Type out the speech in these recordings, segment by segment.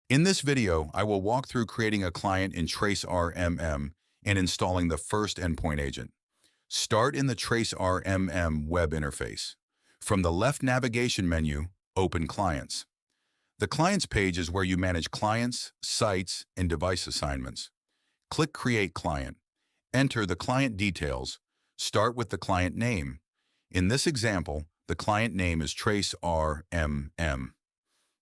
In this video, I will walk through creating a client in TraceRMM and installing the first endpoint agent. Start in the TraceRMM web interface. From the left navigation menu, open Clients. The Clients page is where you manage clients, sites, and device assignments. Click Create Client. Enter the client details. Start with the client name. In this example, the client name is TraceRMM.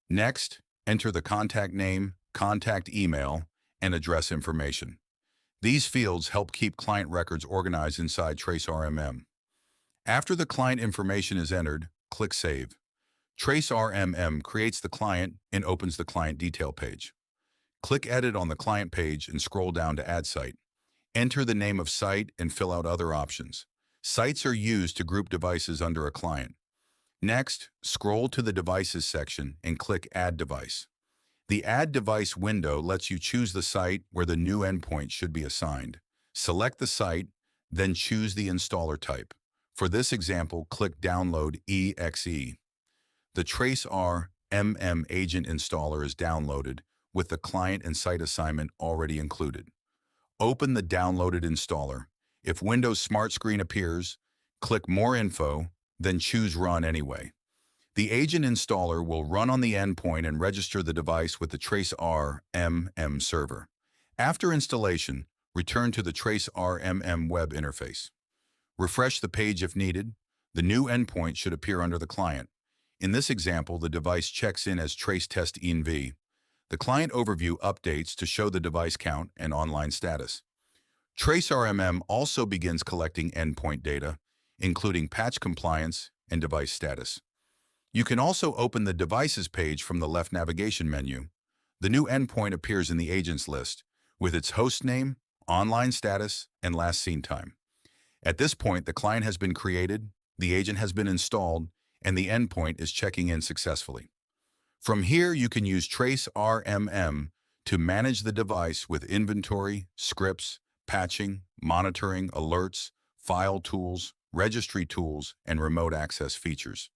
Next, enter the contact name, contact email, and address information. These fields help keep client records organized inside TraceRMM. After the client information is entered, click Save. TraceRMM creates the client and opens the client detail page. Click Edit on the client page and scroll down to Add Site. Enter the name of site and fill out other options. Sites are used to group devices under a client. Next, scroll to the Devices section and click Add Device. The Add Device window lets you choose the site where the new endpoint should be assigned. Select the site, then choose the installer type. For this example, click Download EXE. The TraceRMM Agent installer is downloaded with the client and site assignment already included. Open the downloaded installer. If Windows Smart Screen appears, click More Info, then choose Run Anyway. The agent installer will run on the endpoint and register the device with the TraceRMM Server. After installation, return to the TraceRMM web interface. Refresh the page if needed. The new endpoint should appear under the client. In this example, the device checks in as TraceTestEnv. The client overview updates to show the device count and online status. TraceRMM also begins collecting endpoint data, including patch compliance and device status. You can also open the Devices page from the left navigation menu. The new endpoint appears in the agents list with its host name, online status, and last seen time. At this point, the client has been created, the agent has been installed, and the endpoint is checking in successfully. From here, you can use TraceRMM to manage the device with inventory, scripts, patching, monitoring, alerts, file tools, registry tools, and remote access features.